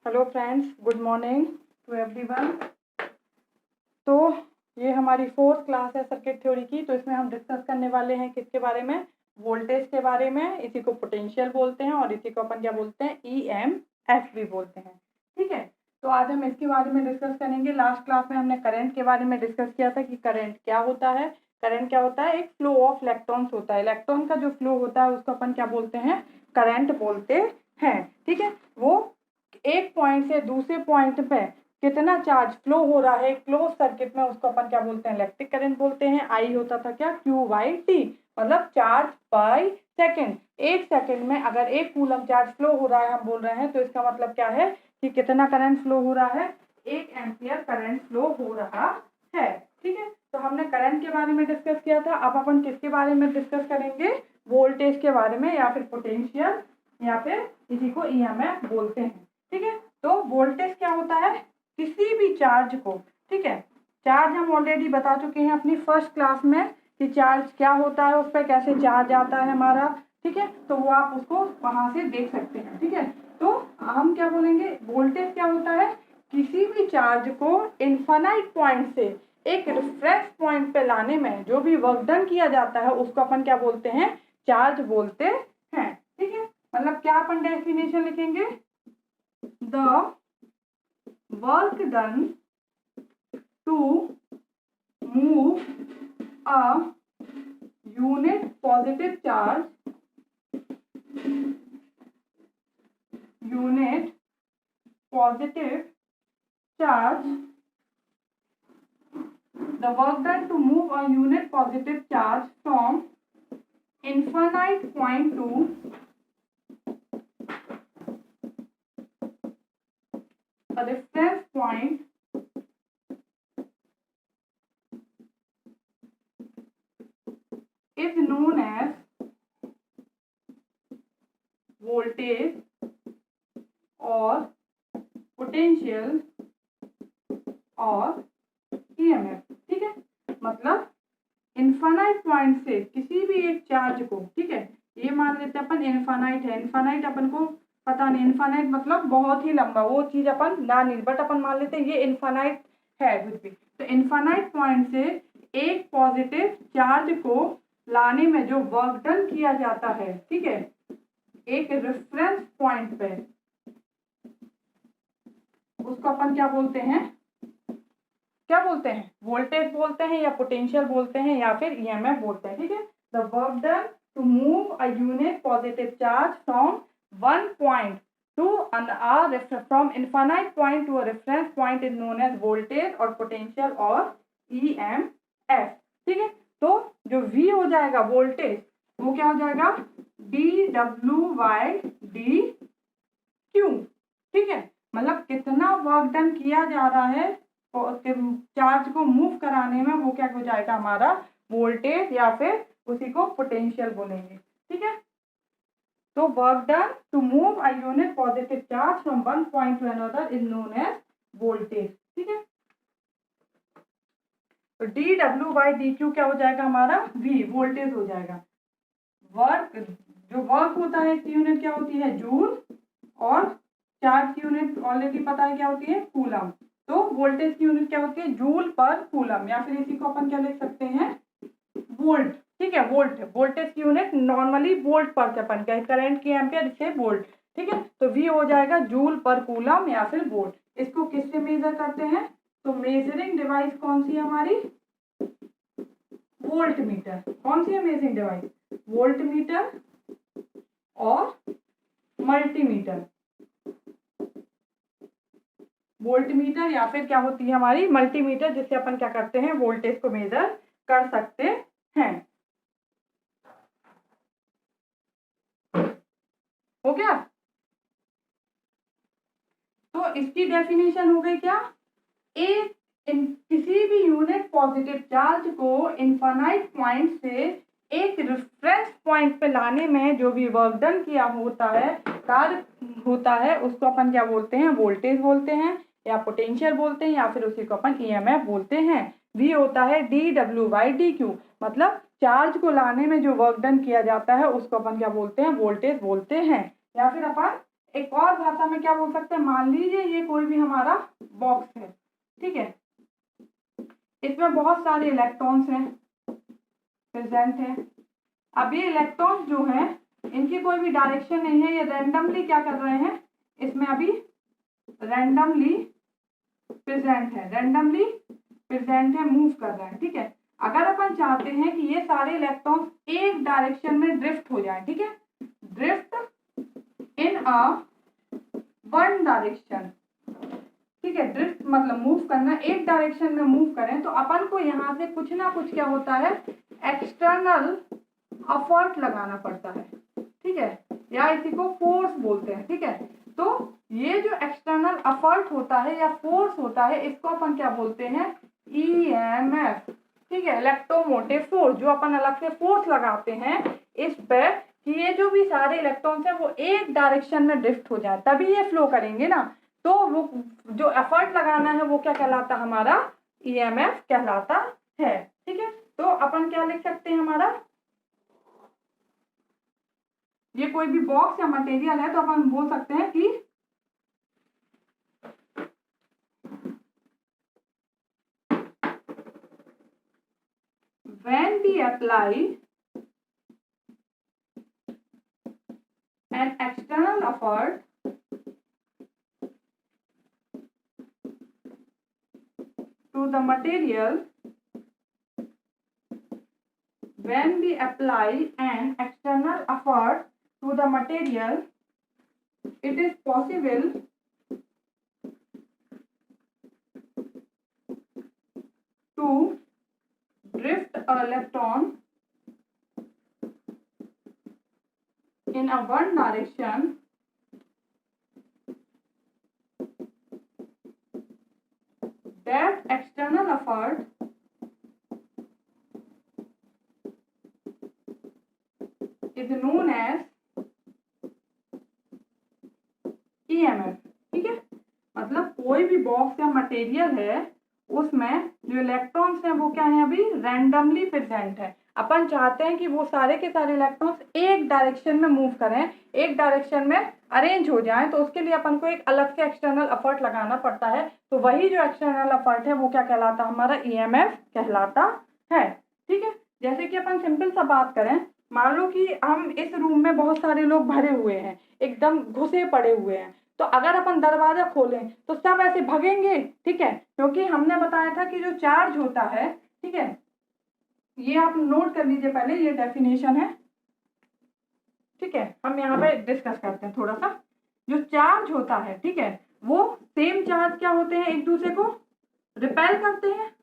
Hello friends, good morning to everyone. तो ये हमारी 4th क्लास है सर्किट थ्योरी की। तो इसमें हम डिस्कस करने वाले हैं किसके बारे में? वोल्टेज के बारे में। इसी को पोटेंशियल बोलते हैं और इसी को अपन क्या बोलते हैं? EMF भी बोलते हैं। ठीक है, तो आज हम इसके बारे में डिस्कस करेंगे। लास्ट क्लास में हमने करंट के बारे में डिस्कस किया था कि करंट क्या होता है। करंट क्या होता है? एक फ्लो ऑफ इलेक्ट्रॉन्स होता है। इलेक्ट्रॉन का जो फ्लो होता है उसको अपन क्या बोलते हैं? करंट बोलते हैं। ठीक है, वो एक पॉइंट से दूसरे पॉइंट पे कितना चार्ज फ्लो हो रहा है क्लोज सर्किट में, उसको अपन क्या बोलते हैं? इलेक्ट्रिक करंट बोलते हैं। आई होता था क्या? Q/T, मतलब चार्ज बाय सेकेंड। एक सेकेंड में अगर 1 कूलम चार्ज फ्लो हो रहा है, हम बोल रहे हैं, तो इसका मतलब क्या है कि कितना करंट फ्लो हो रहा है? 1 एम्पियर करंट फ्लो हो रहा है। ठीक है, तो हमने करंट के बारे में डिस्कस किया था। अब अपन किसके बारे में डिस्कस करेंगे? वोल्टेज के बारे में, या फिर पोटेंशियल, या फिर इसी को EMF बोलते हैं। ठीक है, तो वोल्टेज क्या होता है? किसी भी चार्ज को, ठीक है, चार्ज हम ऑलरेडी बता चुके हैं अपनी फर्स्ट क्लास में कि चार्ज क्या होता है, उस पर कैसे चार्ज आता है हमारा। ठीक है, तो वो आप उसको वहां से देख सकते हैं। ठीक है, तो हम क्या बोलेंगे? वोल्टेज क्या होता है? किसी भी चार्ज को इनफाइनाइट पॉइंट से एक रेफरेंस पॉइंट पे लाने में जो भी वर्क डन किया जाता है उसको अपन क्या बोलते हैं? चार्ज बोलते हैं। ठीक है, मतलब क्या अपन डेफिनेशन लिखेंगे? The work done to move a unit positive charge the work done to move a unit positive charge from infinite point to a reference point is known as voltage और potential और EMF। ठीक है, मतलब infinite point से किसी भी एक charge को, ठीक है, ये मान लेते हैं अपन इनफाइनाइट है। इनफाइनाइट अपन को पता नहीं, इनफाइनाइट मतलब बहुत ही लंबा, वो चीज अपन ना नहीं, बट अपन मान लेते हैं ये इनफाइनाइट है कुछ भी। तो इनफाइनाइट पॉइंट से एक पॉजिटिव चार्ज को लाने में जो वर्क डन किया जाता है, ठीक है, एक रेफरेंस पॉइंट पे, उसको अपन क्या बोलते हैं? क्या बोलते हैं? वोल्टेज बोलते हैं, या पोटेंशियल बोलते हैं, या फिर EMF बोलते हैं। ठीक है, the work done to move a unit positive charge from one point to from infinite point to a reference point is known as voltage और पोटेंशियल और EMF। ठीक है, तो जो V हो जाएगा वोल्टेज, वो क्या हो जाएगा? dW/dQ। ठीक है, मतलब कितना वर्क डन किया जा रहा है चार्ज को मूव कराने में, वो क्या हो जाएगा? हमारा वोल्टेज, या फिर उसी को पोटेंशियल बोलेंगे। ठीक है, तो work done to move a unit positive charge from one point to another is known as voltage. ठीक है, तो dW/dQ क्या हो जाएगा? हमारा V, वोल्टेज हो जाएगा। वर्क, जो वर्क होता है इसकी यूनिट क्या होती है? जूल, और चार्ज की यूनिट ऑलरेडी पता है क्या होती है? कूलम। तो वोल्टेज की यूनिट क्या होती है? जूल पर कूलम, या फिर इसी को अपन क्या लिख सकते हैं? वोल्ट। ठीक है, वोल्ट, वोल्टेज की यूनिट नॉर्मली वोल्ट पर से अपन क्या, करंट की एम्पियर, इसे वोल्ट। ठीक है, तो V हो जाएगा जूल पर कूलम या फिर वोल्ट। इसको किससे मेजर करते हैं? तो मेजरिंग डिवाइस कौन सी है हमारी? Volt meter. कौन सी है मेजरिंग डिवाइस? वोल्ट मीटर और मल्टीमीटर। वोल्ट मीटर या फिर क्या होती है हमारी? मल्टीमीटर, जिससे अपन क्या करते हैं? वोल्टेज को मेजर कर सकते हैं। हो गया? तो इसकी डेफिनेशन हो गई क्या? एक किसी भी यूनिट पॉजिटिव चार्ज को इनफाइनाइट पॉइंट से एक रेफरेंस पॉइंट पे लाने में जो भी वर्क डन किया होता है, कार्य होता है, उसको अपन क्या बोलते हैं? वोल्टेज बोलते हैं, या पोटेंशियल बोलते हैं, या फिर उसी को अपन EMF बोलते हैं। V होता है dW/dQ, मतलब चार्ज को लाने में जो वर्क डन किया जाता है उसको अपन क्या बोलते हैं? वोल्टेज बोलते हैं, या फिर अपन एक और भाषा में क्या बोल सकते हैं, मान लीजिए ये कोई भी हमारा बॉक्स है, ठीक है, इसमें बहुत सारे इलेक्ट्रॉन्स हैं प्रेजेंट है। अब ये इलेक्ट्रॉन्स जो हैं इनकी कोई भी डायरेक्शन नहीं है, ये रैंडमली क्या कर रहे हैं, इसमें अभी रैंडमली प्रेजेंट है, रैंडमली प्रेजेंट है, मूव कर रहे हैं, ठीक है। अगर अपन चाहते हैं कि ये सारे इलेक्ट्रॉन्स एक डायरेक्शन में ड्रिफ्ट हो जाए, ठीक है, drift in a one direction, ठीक है, ड्रिफ्ट मतलब मूव करना, एक डायरेक्शन में मूव करें, तो अपन को यहाँ से कुछ ना कुछ क्या होता है, एक्सटर्नल एफर्ट लगाना पड़ता है, ठीक है, या इसी को फोर्स बोलते हैं, ठीक है। तो ये जो एक्सटर्नल एफर्ट होता है या फोर्स होता है, इसको अपन क्या बोलते हैं, ईएमएफ, ठीक है, इलेक्ट्रोमोटिव फोर्स, जो अपन अलग से फोर्स लगाते हैं इस पे कि ये जो भी सारे इलेक्ट्रॉन्स हैं वो एक डायरेक्शन में ड्रिफ्ट हो जाए, तभी ये फ्लो करेंगे ना। तो वो जो एफर्ट लगाना है वो क्या कहलाता है, हमारा ईएमएफ कहलाता है, ठीक है। तो अपन क्या लिख सकते हैं, हमारा ये कोई भी बॉक्स या मटेरियल है तो अपन बोल सकते हैं कि when we apply an external effort to the material, when we apply an external effort to the material, it is possible to drift an electron in a one direction that external effort is known as EMF, ठीक है। मतलब कोई भी box या material है उसमें जो electrons हैं वो क्या है, अभी रैंडमली प्रेजेंट है। अपन चाहते हैं कि वो सारे के सारे इलेक्ट्रॉन्स एक डायरेक्शन में मूव करें, एक डायरेक्शन में अरेंज हो जाएं, तो उसके लिए अपन को एक अलग से एक्सटर्नल एफर्ट लगाना पड़ता है। तो वही जो एक्सटर्नल एफर्ट है वो क्या कहलाता है, हमारा ईएमएफ कहलाता है, ठीक है। जैसे कि अपन सिंपल सा बात करें, मान लो कि हम इस रूम में बहुत सारे लोग भरे हुए हैं, एकदम घुसे पड़े हुए हैं, तो अगर अपन दरवाजा खोलें तो सब ऐसे भगेंगे, ठीक है, क्योंकि हमने बताया था कि जो चार्ज होता है, ठीक है, ये आप नोट कर लीजिए पहले, ये डेफिनेशन है, ठीक है, हम यहाँ पे डिस्कस करते हैं थोड़ा सा। जो चार्ज होता है, ठीक है, वो सेम चार्ज क्या होते हैं, एक दूसरे को रिपेल करते हैं,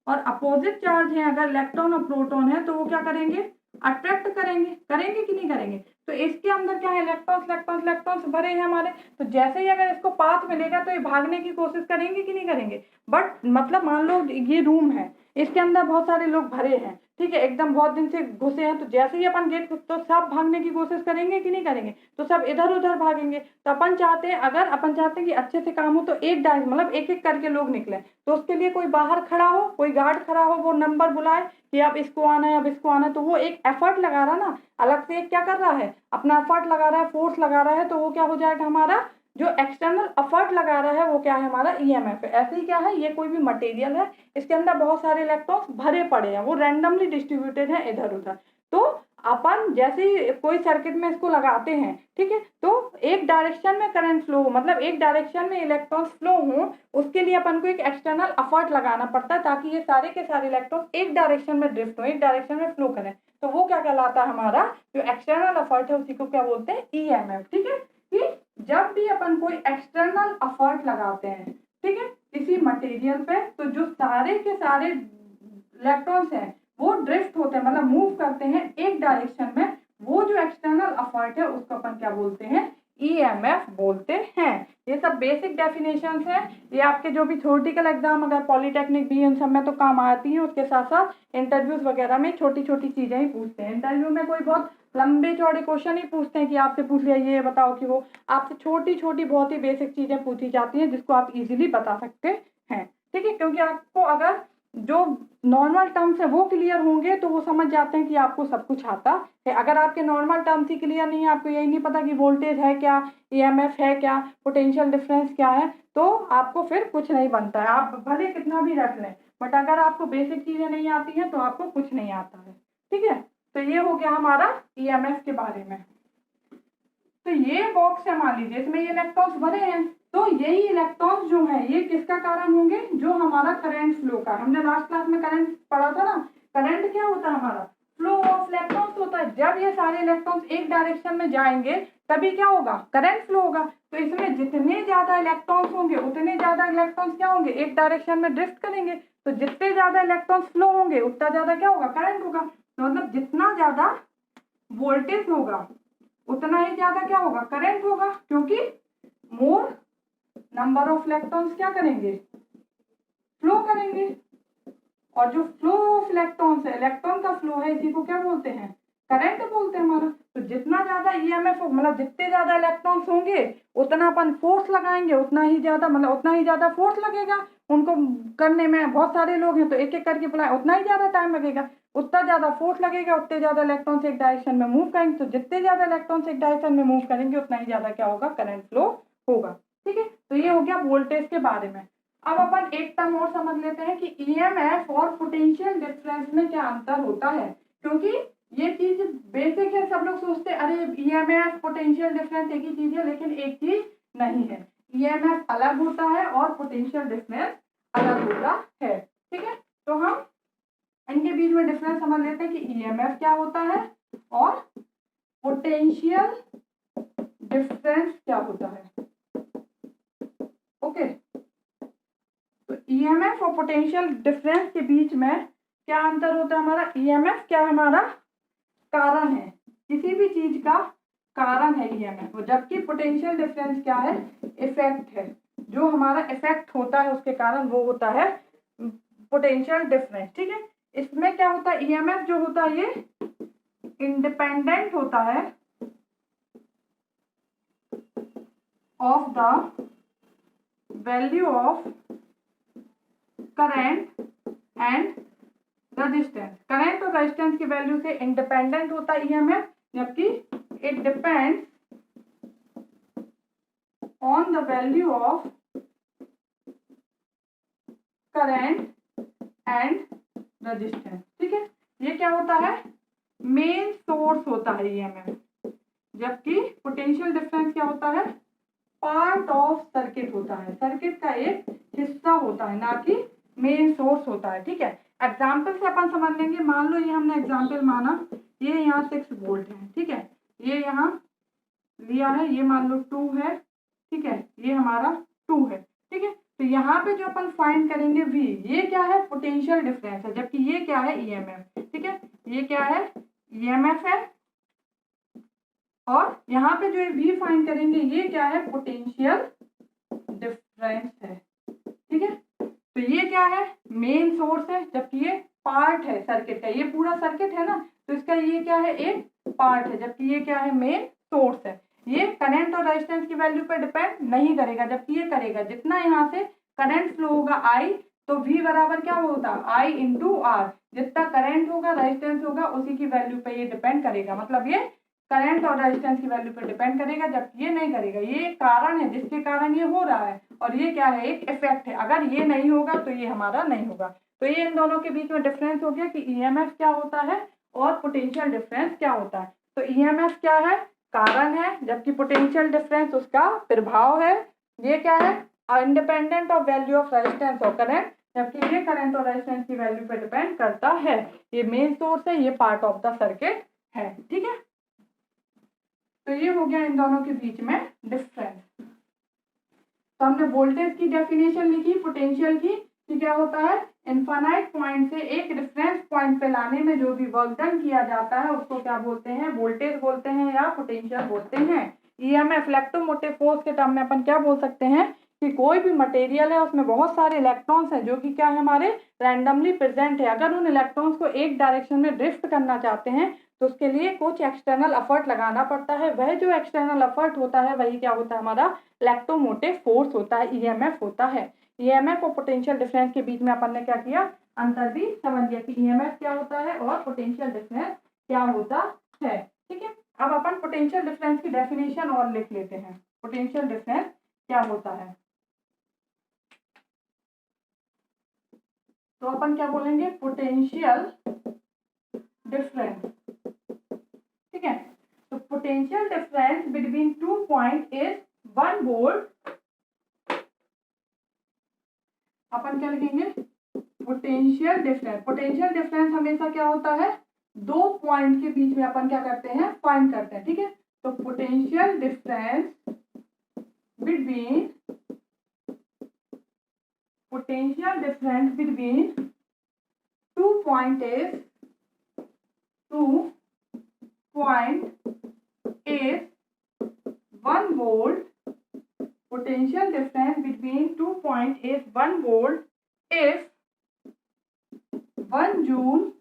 और अपोजिट चार्ज है अगर इलेक्ट्रॉन और प्रोटॉन है तो वो क्या करेंगे, अट्रैक्ट करेंगे, करेंगे कि नहीं करेंगे। तो इसके अंदर क्या है, इलेक्ट्रॉन्स इलेक्ट्रॉन्स इलेक्ट्रॉन्स भरे हैं हमारे, तो जैसे ही अगर इसको पाथ मिलेगा तो ये भागने की कोशिश करेंगे कि नहीं करेंगे। बट मतलब मान लो ये रूम है, इसके अंदर बहुत सारे लोग भरे हैं, ठीक है, एकदम बहुत दिन से घुसे हैं, तो जैसे ही अपन गेट तो सब भागने की कोशिश करेंगे कि नहीं करेंगे, तो सब इधर उधर भागेंगे। तो अपन चाहते हैं, अगर अपन चाहते हैं कि अच्छे से काम हो तो एक डायरेक्शन मतलब एक एक करके लोग निकले, तो उसके लिए कोई बाहर खड़ा हो, कोई गार्ड खड़ा हो, वो नंबर बुलाए कि अब इसको आना है, अब इसको आना है, तो वो एक एफर्ट लगा रहा ना, अलग से एक क्या कर रहा है, अपना एफर्ट लगा रहा है, फोर्स लगा रहा है, तो वो क्या हो जाएगा, हमारा जो एक्सटर्नल एफर्ट लगा रहा है वो क्या है, हमारा ईएमएफ है। ऐसे ही क्या है, ये कोई भी मटेरियल है, इसके अंदर बहुत सारे इलेक्ट्रॉन्स भरे पड़े हैं, वो रैंडमली डिस्ट्रीब्यूटेड है इधर उधर। तो अपन जैसे ही कोई सर्किट में इसको लगाते हैं, ठीक है, तो एक डायरेक्शन में करंट फ्लो हो, मतलब एक डायरेक्शन में इलेक्ट्रॉन्स फ्लो हो, उसके लिए अपन को एक एक्सटर्नल एफर्ट लगाना पड़ता है ताकि ये सारे के सारे इलेक्ट्रॉन्स एक डायरेक्शन में ड्रिफ्ट हो, एक डायरेक्शन में फ्लो करें। तो वो क्या कहलाता है, हमारा जो एक्सटर्नल एफर्ट है उसी को क्या बोलते हैं, ईएमएफ, ठीक है। कि जब भी अपन कोई एक्सटर्नल एफर्ट लगाते हैं, ठीक है, किसी मटेरियल पे, तो जो सारे के सारे इलेक्ट्रॉन्स हैं वो ड्रिफ्ट होते हैं, मतलब मूव करते हैं एक डायरेक्शन में, वो जो एक्सटर्नल एफर्ट है उसको अपन क्या बोलते हैं, ईएमएफ बोलते हैं। ये सब बेसिक डेफिनेशंस हैं, ये आपके जो भी थ्योरेटिकल एग्जाम अगर पॉलिटेक्निक भी इन सब में तो काम आती हैं, उसके साथ साथ इंटरव्यूज वगैरह में छोटी छोटी चीजें ही पूछते हैं। इंटरव्यू में कोई बहुत लंबे चौड़े क्वेश्चन ही पूछते हैं कि आपसे पूछ लिया ये बताओ कि वो, आपसे छोटी छोटी बहुत ही बेसिक चीजें पूछी जाती हैं जिसको आप इजीली बता सकते हैं, ठीक है। क्योंकि आपको अगर जो नॉर्मल टर्म्स है वो क्लियर होंगे तो वो समझ जाते हैं कि आपको सब कुछ आता है। अगर आपके नॉर्मल टर्म्स ही क्लियर नहीं है, आपको यही नहीं पता कि वोल्टेज है क्या, ईएमएफ है क्या, पोटेंशियल डिफरेंस क्या है, तो आपको फिर कुछ नहीं बनता है। आप भले कितना भी रख लें, बट अगर आपको बेसिक चीज़ें नहीं आती हैं तो आपको कुछ नहीं आता है। ठीक है, तो ये हो गया हमारा ईएमएफ के बारे में। तो ये बॉक्स है, मान लीजिए इसमें ये इलेक्ट्रॉन्स भरे हैं, तो यही इलेक्ट्रॉन्स जो है ये किसका कारण होंगे, जो हमारा करंट फ्लो का। हमने लास्ट क्लास में करंट पढ़ा था ना, करंट क्या होता है हमारा, फ्लो ऑफ इलेक्ट्रॉन्स होता है। जब ये सारे इलेक्ट्रॉन्स एक डायरेक्शन में जाएंगे तभी क्या होगा, करंट फ्लो होगा। तो इसमें जितने ज्यादा इलेक्ट्रॉन्स होंगे उतने ज्यादा इलेक्ट्रॉन्स क्या होंगे, एक डायरेक्शन में ड्रिफ्ट करेंगे। तो जितने ज्यादा इलेक्ट्रॉन्स फ्लो होंगे उतना ज्यादा क्या होगा, करंट होगा। तो मतलब जितना ज्यादा वोल्टेज होगा उतना ही ज्यादा क्या होगा, करंट होगा, क्योंकि मोर नंबर ऑफ इलेक्ट्रॉन्स क्या करेंगे, फ्लो करेंगे। और जो फ्लो ऑफ इलेक्ट्रॉन्स है, इलेक्ट्रॉन का फ्लो है, इसी को क्या बोलते हैं, करंट बोलते हैं हमारा। तो जितना ज्यादा ईएमएफ मतलब जितने ज्यादा इलेक्ट्रॉन्स होंगे उतना अपन फोर्स लगाएंगे, उतना ही ज्यादा मतलब उतना ही ज्यादा फोर्स लगेगा उनको करने में। बहुत सारे लोग हैं तो एक एक करके बुलाए, उतना ही ज्यादा टाइम लगेगा, उतना ज्यादा फोर्स लगेगा, उतने ज्यादा इलेक्ट्रॉन्स एक डायरेक्शन में मूव करेंगे। तो जितने ज्यादा इलेक्ट्रॉन्स एक डायरेक्शन में मूव करेंगे उतना ही ज्यादा क्या होगा, करंट फ्लो होगा। ठीक है, तो ये हो गया वोल्टेज के बारे में। अब अपन एक टर्म और समझ लेते हैं कि ईएमएफ और पोटेंशियल डिफरेंस में क्या अंतर होता है, क्योंकि ये चीज बेसिक है। सब लोग सोचते हैं अरे ईएमएफ पोटेंशियल डिफरेंस एक ही चीज है, लेकिन एक चीज नहीं है। ईएमएफ अलग होता है और पोटेंशियल डिफरेंस अलग होता है। ठीक है, तो हम इनके बीच में डिफरेंस समझ लेते हैं कि ईएमएफ क्या होता है और पोटेंशियल डिफरेंस क्या होता है। ओके, तो ईएमएफ और पोटेंशियल डिफरेंस के बीच में क्या अंतर होता है हमारा, ईएमएफ क्या है, हमारा कारण है, किसी भी चीज का कारण है ईएमएफ, जबकि पोटेंशियल डिफरेंस क्या है, इफेक्ट है। जो हमारा इफेक्ट होता है उसके कारण वो होता है पोटेंशियल डिफरेंस। ठीक है, इसमें क्या होता है, ईएमएफ जो होता है ये इंडिपेंडेंट होता है of the value of current and resistance. Current और रेजिस्टेंस की वैल्यू से इंडिपेंडेंट होता है ईएमएफ, जबकि it depends on the value of current and resistance. ठीक है, ये क्या होता है, मेन सोर्स होता है ईएमएफ, जबकि पोटेंशियल डिफरेंस क्या होता है, पार्ट ऑफ सर्किट होता है, सर्किट का एक हिस्सा होता है, ना कि मेन सोर्स होता है। ठीक है, एग्जाम्पल से अपन समझ लेंगे। मान लो ये हमने एग्जाम्पल माना, ये यहाँ 6 वोल्ट है। ठीक है, ये यहाँ लिया है, ये मान लो 2 है। ठीक है, ये हमारा 2 है। ठीक है, तो यहाँ पे जो अपन फाइंड करेंगे V, ये क्या है, पोटेंशियल डिफरेंस है, जबकि ये क्या है, ईएमएफ। ठीक है, ये क्या है, ईएमएफ है, और यहाँ पे जो V फाइंड करेंगे ये क्या है, पोटेंशियल डिफरेंस है। ठीक है, तो ये क्या है, मेन सोर्स है, जबकि ये पार्ट है सर्किट का। ये पूरा सर्किट है ना, तो इसका ये क्या है, एक पार्ट है, जबकि ये क्या है, मेन सोर्स है। ये करंट और रेजिस्टेंस की वैल्यू पर डिपेंड नहीं करेगा, जबकि ये करेगा। जितना यहाँ से करंट फ्लो होगा I, तो V बराबर क्या होता है, I इंटू R। जितना करंट होगा, रेजिस्टेंस होगा, उसी की वैल्यू पे ये डिपेंड करेगा। मतलब ये करंट और रेजिस्टेंस की वैल्यू पर डिपेंड करेगा, जबकि ये नहीं करेगा। ये कारण है जिसके कारण ये हो रहा है, और ये क्या है, एक इफेक्ट है। अगर ये नहीं होगा तो ये हमारा नहीं होगा। तो ये इन दोनों के बीच में डिफरेंस हो गया कि ईएमएफ क्या होता है और पोटेंशियल डिफरेंस क्या होता है। तो ईएमएफ क्या है, कारण है, जबकि पोटेंशियल डिफरेंस उसका प्रभाव है। ये क्या है, independent of value of resistance और करंट, जबकि ये करंट और रेजिस्टेंस की वैल्यू पर डिपेंड करता है। ये मेन सोर्स है, ये पार्ट ऑफ द सर्किट है। ठीक है, तो ये हो गया इन दोनों के बीच में डिफरेंस। तो हमने वोल्टेज की डेफिनेशन लिखी, पोटेंशियल की, कि क्या होता है, इनफाइनाइट पॉइंट से एक रेफरेंस पॉइंट पे लाने में जो भी वर्क डन किया जाता है उसको क्या बोलते हैं, वोल्टेज बोलते हैं या पोटेंशियल बोलते हैं। ईएमएफ इलेक्ट्रोमोटिव फोर्स के टर्म में अपन क्या बोल सकते हैं कि कोई भी मटेरियल है उसमें बहुत सारे इलेक्ट्रॉन्स हैं जो कि क्या है, हमारे रैंडमली प्रेजेंट है। अगर उन इलेक्ट्रॉन्स को एक डायरेक्शन में ड्रिफ्ट करना चाहते हैं तो उसके लिए कुछ एक्सटर्नल एफर्ट लगाना पड़ता है। वह जो एक्सटर्नल एफर्ट होता है वही क्या होता है, हमारा इलेक्ट्रोमोटिव फोर्स होता है, ईएमएफ होता है। ईएमएफ और पोटेंशियल डिफरेंस के बीच में अपन ने क्या किया, अंतर भी समझ लिया कि ईएमएफ क्या होता है और पोटेंशियल डिफरेंस क्या होता है। ठीक है, अब अपन पोटेंशियल डिफरेंस की डेफिनेशन और लिख लेते हैं। पोटेंशियल डिफरेंस क्या होता है, तो अपन क्या बोलेंगे, पोटेंशियल डिफरेंस। ठीक है, तो potential difference between 2 point is 1 volt. अपन क्या लिखेंगे, पोटेंशियल डिफरेंस। पोटेंशियल डिफरेंस हमेशा क्या होता है, 2 पॉइंट के बीच में अपन क्या करते हैं, फाइंड करते हैं। ठीक है, तो potential difference between two point is 1 volt. Potential difference between 2 point is 1 volt if 1 joule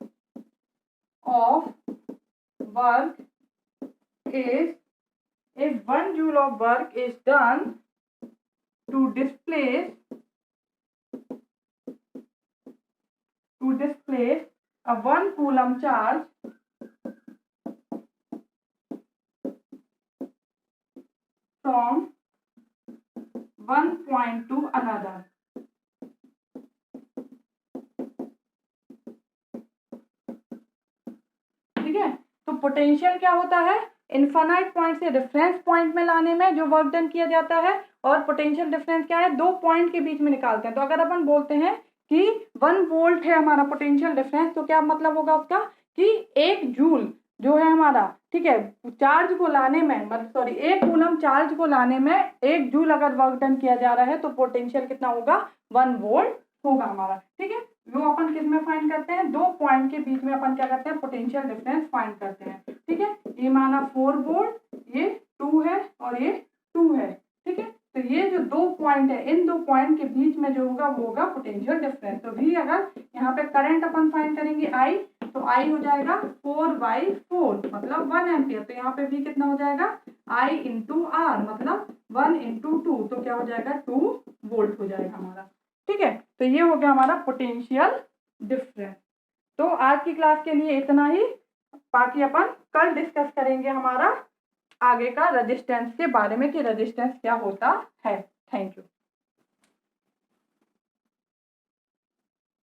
of work is done to displace a 1 coulomb charge from one point to another. ठीक है, तो पोटेंशियल क्या होता है, इनफाइनाइट पॉइंट से reference point में लाने में जो वर्क डन किया जाता है, और पोटेंशियल डिफरेंस क्या है, 2 पॉइंट के बीच में निकालते हैं। तो अगर अपन बोलते हैं कि 1 वोल्ट है हमारा पोटेंशियल डिफरेंस, तो क्या मतलब होगा उसका कि 1 जूल जो है हमारा, ठीक है, चार्ज को लाने में, मतलब सॉरी 1 कूलम चार्ज को लाने में 1 जूल अगर वर्क डन किया जा रहा है, तो पोटेंशियल कितना होगा, 1 वोल्ट होगा हमारा। ठीक है, वो अपन किस में फाइंड करते हैं, 2 पॉइंट के बीच में अपन क्या करते हैं, पोटेंशियल डिफरेंस फाइंड करते हैं। ठीक है, ये माना 4 वोल्ट, ये 2 है और ये 2 है। ठीक है, तो ये जो 2 पॉइंट है, इन 2 पॉइंट के बीच में जो होगा वो होगा पोटेंशियल डिफरेंस। तो भी अगर यहाँ पे करंट अपन फाइंड करेंगे आई, तो आई हो जाएगा 4/4 मतलब 1 एम्पियर। तो यहाँ पे भी कितना हो जाएगा, आई इंटू आर मतलब 1 इंटू 2, तो क्या हो जाएगा 2 वोल्ट हो जाएगा हमारा। ठीक है, तो ये हो गया हमारा पोटेंशियल डिफरेंस। तो आज की क्लास के लिए इतना ही, बाकी अपन कल डिस्कस करेंगे हमारा आगे का रेजिस्टेंस के बारे में कि रेजिस्टेंस क्या होता है। Thank you.